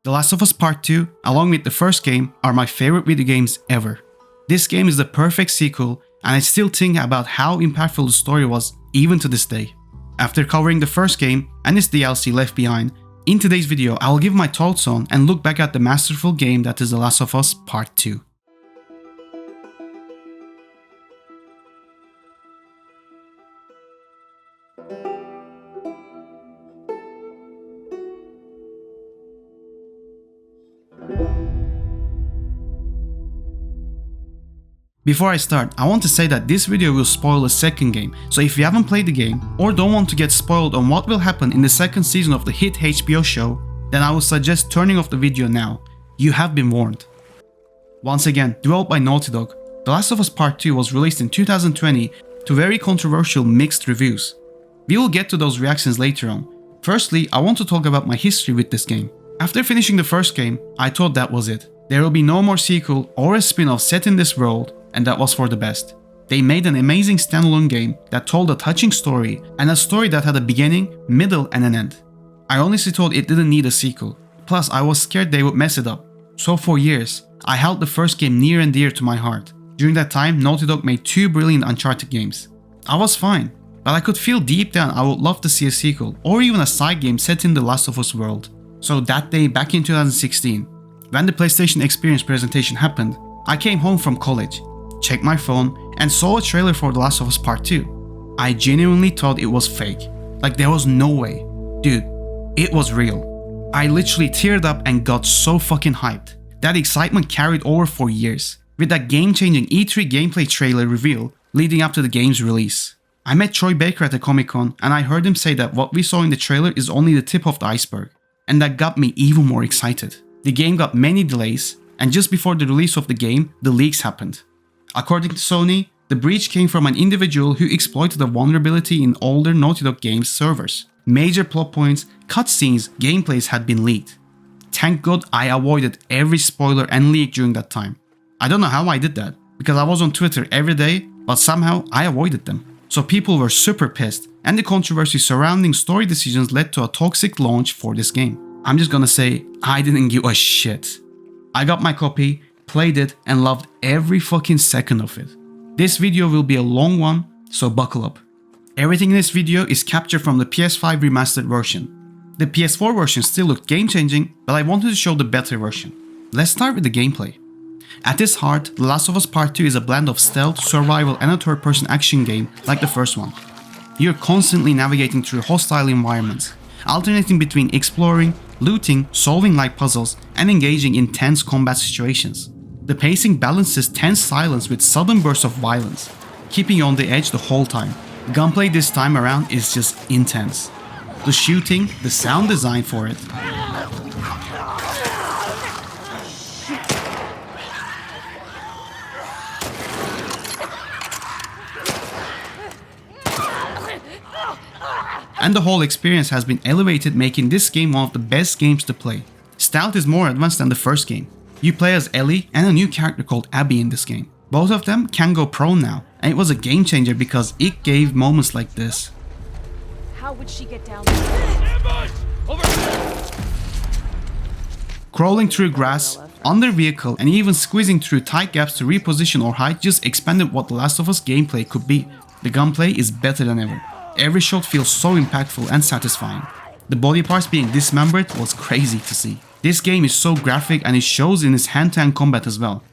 The Last of Us Part 2, along with the first game, are my favorite video games ever. This game is the perfect sequel, and I still think about how impactful the story was even to this day. After covering the first game and its DLC Left Behind, in today's video I will give my thoughts on and look back at the masterful game that is The Last of Us Part 2. Before I start, I want to say that this video will spoil the second game, so if you haven't played the game or don't want to get spoiled on what will happen in the second season of the hit HBO show, then I would suggest turning off the video now. You have been warned. Once again, developed by Naughty Dog, The Last of Us Part 2 was released in 2020 to very controversial mixed reviews. We will get to those reactions later on. Firstly, I want to talk about my history with this game. After finishing the first game, I thought that was it. There will be no more sequel or a spin-off set in this world, and that was for the best. They made an amazing standalone game that told a touching story, and a story that had a beginning, middle and an end. I honestly thought it didn't need a sequel, plus I was scared they would mess it up. So for years, I held the first game near and dear to my heart. During that time, Naughty Dog made 2 brilliant Uncharted games. I was fine, but I could feel deep down I would love to see a sequel, or even a side game set in the Last of Us world. So that day back in 2016, when the PlayStation Experience presentation happened, I came home from college, checked my phone, and saw a trailer for The Last of Us Part 2. I genuinely thought it was fake. Like there was no way. Dude, it was real. I literally teared up and got so fucking hyped. That excitement carried over for years, with that game-changing E3 gameplay trailer reveal leading up to the game's release. I met Troy Baker at the Comic-Con and I heard him say that what we saw in the trailer is only the tip of the iceberg, and that got me even more excited. The game got many delays, and just before the release of the game, the leaks happened. According to Sony, the breach came from an individual who exploited a vulnerability in older Naughty Dog games servers. Major plot points, cutscenes, gameplays had been leaked. Thank God I avoided every spoiler and leak during that time. I don't know how I did that, because I was on Twitter every day, but somehow I avoided them. So people were super pissed, and the controversy surrounding story decisions led to a toxic launch for this game. I'm just gonna say, I didn't give a shit. I got my copy, played it, and loved every fucking second of it. This video will be a long one, so buckle up. Everything in this video is captured from the PS5 remastered version. The PS4 version still looked game-changing, but I wanted to show the better version. Let's start with the gameplay. At its heart, The Last of Us Part 2 is a blend of stealth, survival, and a third-person action game like the first one. You're constantly navigating through hostile environments, alternating between exploring, looting, solving light puzzles, and engaging in tense combat situations. The pacing balances tense silence with sudden bursts of violence, keeping you on the edge the whole time. The gunplay this time around is just intense. The shooting, the sound design for it, and the whole experience has been elevated, making this game one of the best games to play. Stealth is more advanced than the first game. You play as Ellie and a new character called Abby in this game. Both of them can go prone now, and it was a game changer because it gave moments like this. How would she get down there? Crawling through grass, under vehicle, and even squeezing through tight gaps to reposition or hide just expanded what The Last of Us gameplay could be. The gunplay is better than ever. Every shot feels so impactful and satisfying. The body parts being dismembered was crazy to see. This game is so graphic and it shows in its hand-to-hand combat as well.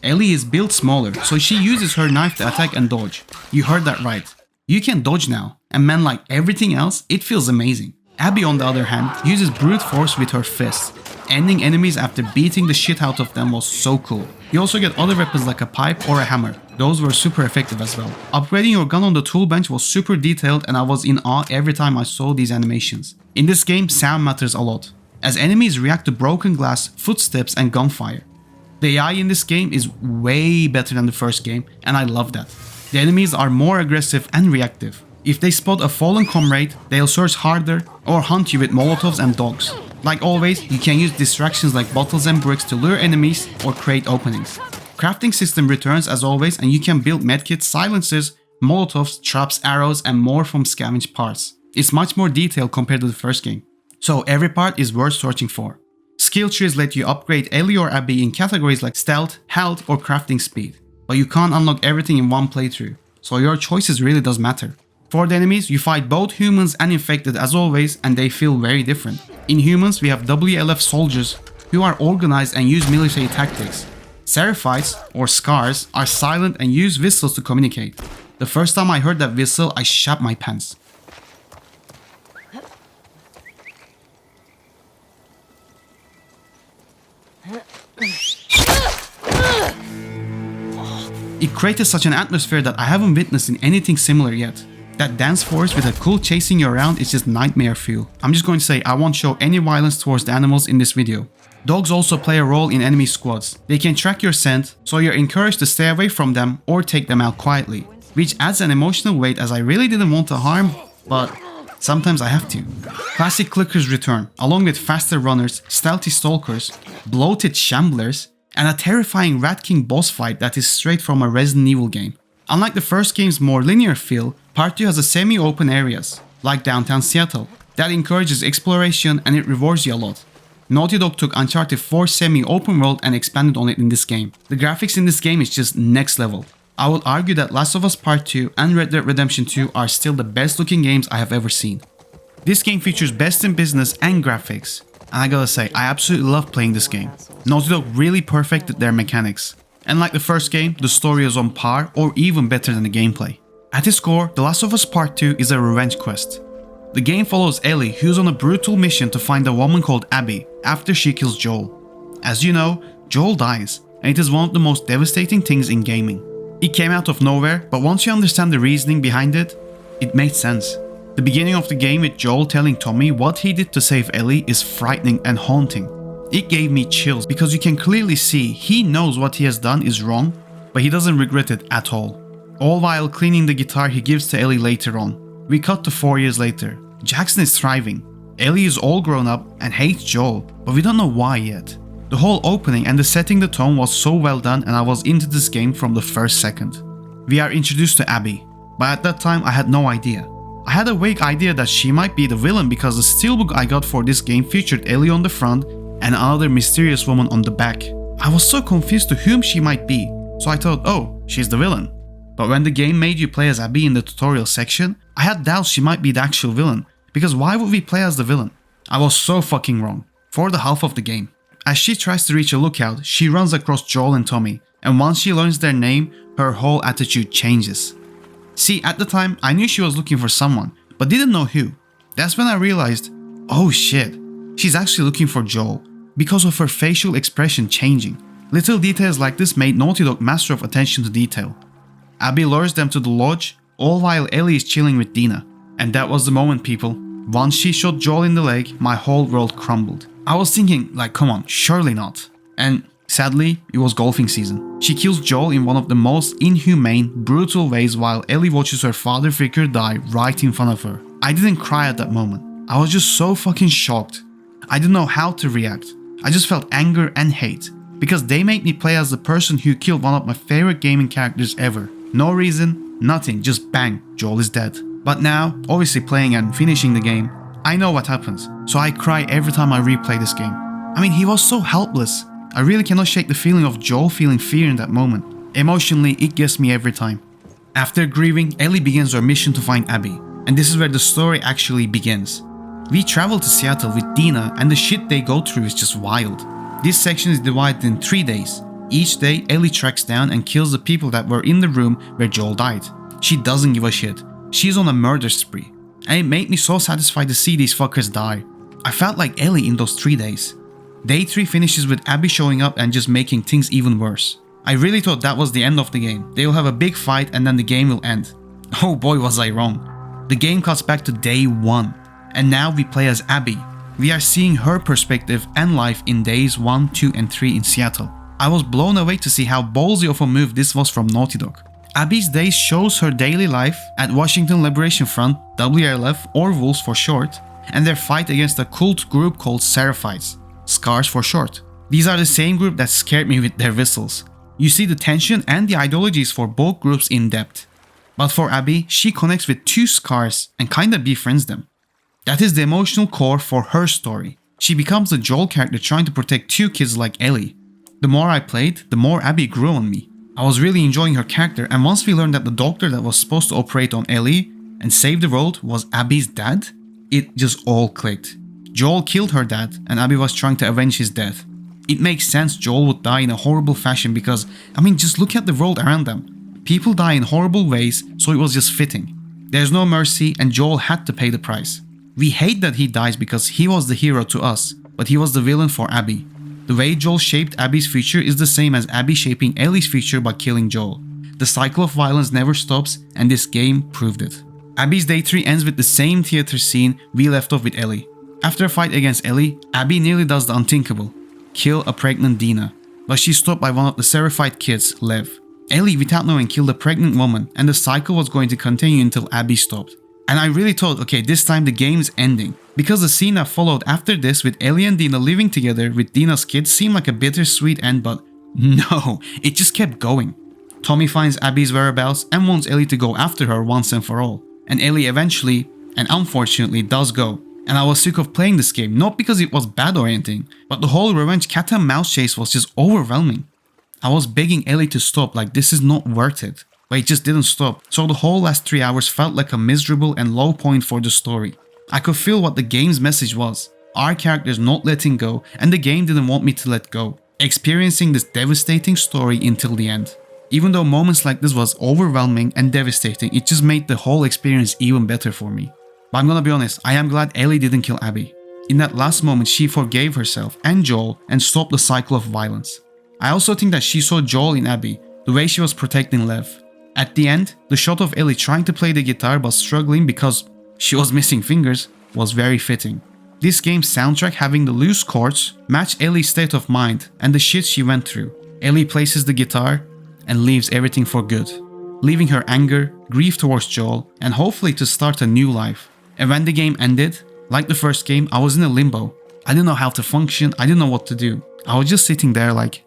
Ellie is built smaller, so she uses her knife to attack and dodge. You heard that right. You can dodge now, and man, like everything else, it feels amazing. Abby on the other hand uses brute force with her fists. Ending enemies after beating the shit out of them was so cool. You also get other weapons like a pipe or a hammer. Those were super effective as well. Upgrading your gun on the tool bench was super detailed, and I was in awe every time I saw these animations. In this game, sound matters a lot, as enemies react to broken glass, footsteps and gunfire. The AI in this game is way better than the first game, and I love that. The enemies are more aggressive and reactive. If they spot a fallen comrade, they'll search harder or hunt you with molotovs and dogs. Like always, you can use distractions like bottles and bricks to lure enemies or create openings. Crafting system returns as always, and you can build medkits, silencers, molotovs, traps, arrows and more from scavenged parts. It's much more detailed compared to the first game. So every part is worth searching for. Skill trees let you upgrade Ellie or Abby in categories like stealth, health, or crafting speed. But you can't unlock everything in one playthrough, so your choices really does matter. For the enemies, you fight both humans and infected as always, and they feel very different. In humans, we have WLF soldiers who are organized and use military tactics. Seraphites, or scars, are silent and use whistles to communicate. The first time I heard that whistle, I shat my pants. It created such an atmosphere that I haven't witnessed in anything similar yet. That dance forest with a cool chasing you around is just nightmare fuel. I'm just going to say I won't show any violence towards the animals in this video. Dogs also play a role in enemy squads. They can track your scent, so you're encouraged to stay away from them or take them out quietly, which adds an emotional weight as I really didn't want to harm, but sometimes I have to. Classic clickers return, along with faster runners, stealthy stalkers, bloated shamblers, and a terrifying Rat King boss fight that is straight from a Resident Evil game. Unlike the first game's more linear feel, Part 2 has a semi-open areas, like downtown Seattle, that encourages exploration and it rewards you a lot. Naughty Dog took Uncharted 4's semi-open world and expanded on it in this game. The graphics in this game is just next level. I would argue that Last of Us Part 2 and Red Dead Redemption 2 are still the best looking games I have ever seen. This game features best in business and graphics, and I gotta say, I absolutely love playing this game. Naughty Dog really perfected their mechanics. And like the first game, the story is on par or even better than the gameplay. At its core, The Last of Us Part 2 is a revenge quest. The game follows Ellie, who's on a brutal mission to find a woman called Abby after she kills Joel. As you know, Joel dies, and it is one of the most devastating things in gaming. It came out of nowhere, but once you understand the reasoning behind it, it made sense. The beginning of the game with Joel telling Tommy what he did to save Ellie is frightening and haunting. It gave me chills because you can clearly see he knows what he has done is wrong, but he doesn't regret it at all. All while cleaning the guitar he gives to Ellie later on. We cut to 4 years later. Jackson is thriving. Ellie is all grown up and hates Joel, but we don't know why yet. The whole opening and the setting the tone was so well done and I was into this game from the first second. We are introduced to Abby, but at that time I had no idea. I had a vague idea that she might be the villain because the steelbook I got for this game featured Ellie on the front and another mysterious woman on the back. I was so confused to whom she might be, so I thought, oh, she's the villain. But when the game made you play as Abby in the tutorial section, I had doubts she might be the actual villain, because why would we play as the villain? I was so fucking wrong, for the half of the game. As she tries to reach a lookout, she runs across Joel and Tommy, and once she learns their name, her whole attitude changes. See, at the time, I knew she was looking for someone, but didn't know who. That's when I realized, oh shit, she's actually looking for Joel, because of her facial expression changing. Little details like this made Naughty Dog master of attention to detail. Abby lures them to the lodge, all while Ellie is chilling with Dina. And that was the moment, people. Once she shot Joel in the leg, my whole world crumbled. I was thinking, like, come on, surely not. And sadly, it was golfing season. She kills Joel in one of the most inhumane, brutal ways while Ellie watches her father figure die right in front of her. I didn't cry at that moment. I was just so fucking shocked. I didn't know how to react. I just felt anger and hate. Because they made me play as the person who killed one of my favorite gaming characters ever. No reason, nothing, just bang, Joel is dead. But now, obviously playing and finishing the game, I know what happens, so I cry every time I replay this game. I mean, he was so helpless. I really cannot shake the feeling of Joel feeling fear in that moment. Emotionally, it gets me every time. After grieving, Ellie begins her mission to find Abby, and this is where the story actually begins. We travel to Seattle with Dina, and the shit they go through is just wild. This section is divided in 3 days. Each day, Ellie tracks down and kills the people that were in the room where Joel died. She doesn't give a shit. She's on a murder spree. And it made me so satisfied to see these fuckers die. I felt like Ellie in those 3 days. Day 3 finishes with Abby showing up and just making things even worse. I really thought that was the end of the game. They will have a big fight and then the game will end. Oh boy, was I wrong. The game cuts back to day 1. And now we play as Abby. We are seeing her perspective and life in days 1, 2 and 3 in Seattle. I was blown away to see how ballsy of a move this was from Naughty Dog. Abby's days shows her daily life at Washington Liberation Front, WLF or Wolves for short, and their fight against a cult group called Seraphites, Scars for short. These are the same group that scared me with their whistles. You see the tension and the ideologies for both groups in depth. But for Abby, she connects with 2 Scars and kinda befriends them. That is the emotional core for her story. She becomes the Joel character trying to protect two kids like Ellie. The more I played, the more Abby grew on me. I was really enjoying her character, and once we learned that the doctor that was supposed to operate on Ellie and save the world was Abby's dad, it just all clicked. Joel killed her dad and Abby was trying to avenge his death. It makes sense Joel would die in a horrible fashion because, just look at the world around them. People die in horrible ways, so it was just fitting. There's no mercy and Joel had to pay the price. We hate that he dies because he was the hero to us, but he was the villain for Abby. The way Joel shaped Abby's future is the same as Abby shaping Ellie's future by killing Joel. The cycle of violence never stops, and this game proved it. Abby's day 3 ends with the same theater scene we left off with Ellie. After a fight against Ellie, Abby nearly does the unthinkable. Kill a pregnant Dina. But she's stopped by one of the Seraphite kids, Lev. Ellie, without knowing, killed a pregnant woman, and the cycle was going to continue until Abby stopped. And I really thought, okay, this time the game's ending. Because the scene that followed after this with Ellie and Dina living together with Dina's kids seemed like a bittersweet end, but no, it just kept going. Tommy finds Abby's whereabouts and wants Ellie to go after her once and for all. And Ellie eventually, and unfortunately, does go. And I was sick of playing this game, not because it was bad or anything, but the whole revenge cat and mouse chase was just overwhelming. I was begging Ellie to stop, like this is not worth it. But it just didn't stop, so the whole last 3 hours felt like a miserable and low point for the story. I could feel what the game's message was. Our characters not letting go, and the game didn't want me to let go. Experiencing this devastating story until the end. Even though moments like this was overwhelming and devastating, it just made the whole experience even better for me. But I'm gonna be honest, I am glad Ellie didn't kill Abby. In that last moment, she forgave herself and Joel and stopped the cycle of violence. I also think that she saw Joel in Abby, the way she was protecting Lev. At the end, the shot of Ellie trying to play the guitar but struggling because she was missing fingers was very fitting. This game's soundtrack having the loose chords match Ellie's state of mind and the shit she went through. Ellie places the guitar and leaves everything for good, leaving her anger, grief towards Joel, and hopefully to start a new life. And when the game ended, like the first game, I was in a limbo. I didn't know how to function, I didn't know what to do. I was just sitting there like,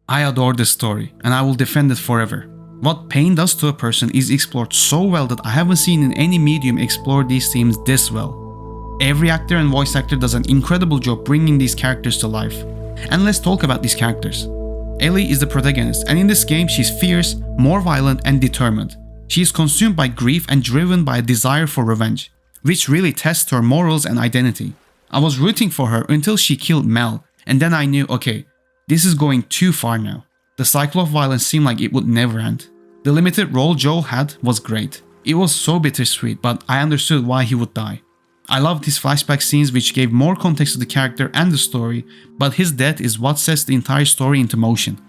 I adore this story and I will defend it forever. What pain does to a person is explored so well that I haven't seen in any medium explore these themes this well. Every actor and voice actor does an incredible job bringing these characters to life. And let's talk about these characters. Ellie is the protagonist, and in this game she's fierce, more violent and determined. She is consumed by grief and driven by a desire for revenge, which really tests her morals and identity. I was rooting for her until she killed Mel, and then I knew, okay, this is going too far now. The cycle of violence seemed like it would never end. The limited role Joel had was great. It was so bittersweet, but I understood why he would die. I loved his flashback scenes which gave more context to the character and the story, but his death is what sets the entire story into motion.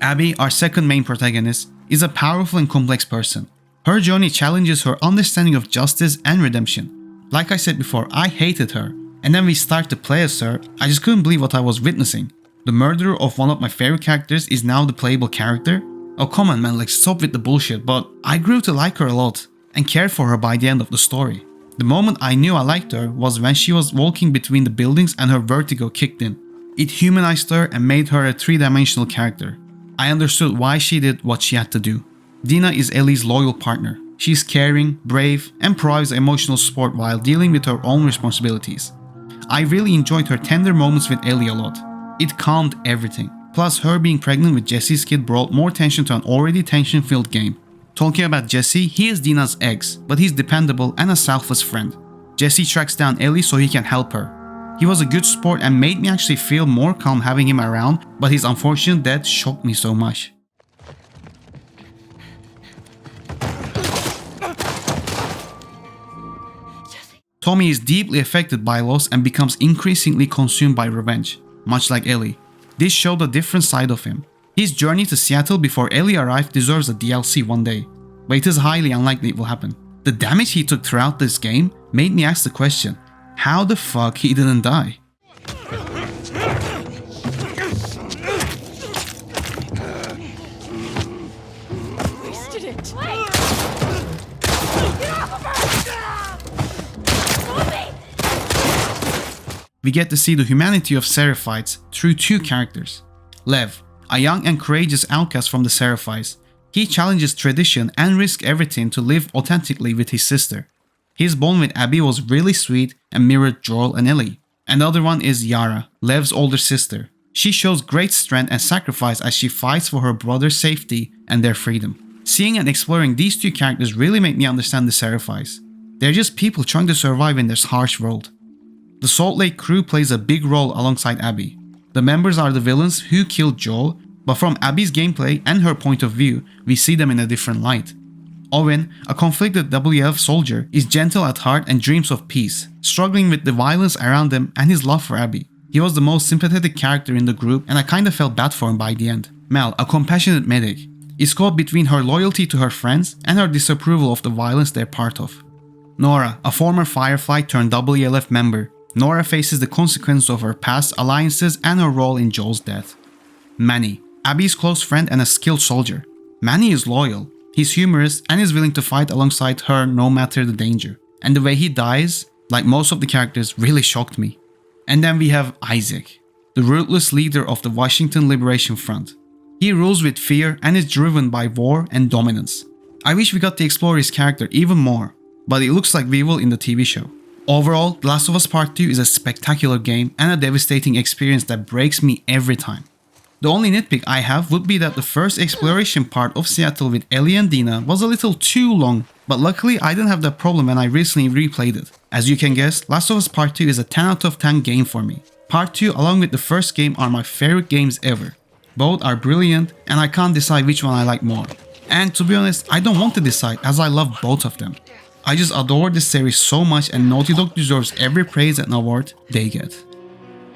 Abby, our second main protagonist, is a powerful and complex person. Her journey challenges her understanding of justice and redemption. Like I said before, I hated her, and then we start to play as her, I just couldn't believe what I was witnessing. The murderer of one of my favorite characters is now the playable character? Oh come on man, like stop with the bullshit, but I grew to like her a lot and cared for her by the end of the story. The moment I knew I liked her was when she was walking between the buildings and her vertigo kicked in. It humanized her and made her a three-dimensional character. I understood why she did what she had to do. Dina is Ellie's loyal partner. She is caring, brave, and provides emotional support while dealing with her own responsibilities. I really enjoyed her tender moments with Ellie a lot. It calmed everything. Plus, her being pregnant with Jesse's kid brought more tension to an already tension-filled game. Talking about Jesse, he is Dina's ex, but he's dependable and a selfless friend. Jesse tracks down Ellie so he can help her. He was a good sport and made me actually feel more calm having him around, but his unfortunate death shocked me so much. Tommy is deeply affected by loss and becomes increasingly consumed by revenge, much like Ellie. This showed a different side of him. His journey to Seattle before Ellie arrived deserves a DLC one day, but it is highly unlikely it will happen. The damage he took throughout this game made me ask the question, How the fuck he didn't die? Wasted it. Wait. Get off of her! We get to see the humanity of Seraphites through two characters. Lev, a young and courageous outcast from the Seraphites. He challenges tradition and risks everything to live authentically with his sister. His bond with Abby was really sweet and mirrored Joel and Ellie. And the other one is Yara, Lev's older sister. She shows great strength and sacrifice as she fights for her brother's safety and their freedom. Seeing and exploring these two characters really make me understand the Seraphites. They're just people trying to survive in this harsh world. The Salt Lake crew plays a big role alongside Abby. The members are the villains who killed Joel, but from Abby's gameplay and her point of view, we see them in a different light. Owen, a conflicted WF soldier, is gentle at heart and dreams of peace, struggling with the violence around him and his love for Abby. He was the most sympathetic character in the group and I kinda felt bad for him by the end. Mel, a compassionate medic, is caught between her loyalty to her friends and her disapproval of the violence they're part of. Nora, a former Firefly turned WLF member. Nora faces the consequences of her past alliances and her role in Joel's death. Manny, Abby's close friend and a skilled soldier. Manny is loyal, he's humorous and is willing to fight alongside her no matter the danger. And the way he dies, like most of the characters, really shocked me. And then we have Isaac, the ruthless leader of the Washington Liberation Front. He rules with fear and is driven by war and dominance. I wish we got to explore his character even more, but it looks like we will in the TV show. Overall, The Last of Us Part 2 is a spectacular game and a devastating experience that breaks me every time. The only nitpick I have would be that the first exploration part of Seattle with Ellie and Dina was a little too long, but luckily I didn't have that problem when I recently replayed it. As you can guess, Last of Us Part 2 is a 10 out of 10 game for me. Part 2 along with the first game are my favorite games ever. Both are brilliant and I can't decide which one I like more. And to be honest, I don't want to decide as I love both of them. I just adore this series so much and Naughty Dog deserves every praise and award they get.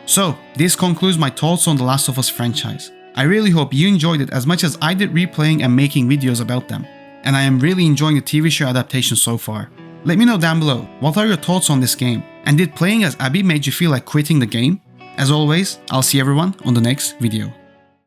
So, this concludes my thoughts on the Last of Us franchise. I really hope you enjoyed it as much as I did replaying and making videos about them. And I am really enjoying the TV show adaptation so far. Let me know down below, what are your thoughts on this game? And did playing as Abby made you feel like quitting the game? As always, I'll see everyone on the next video.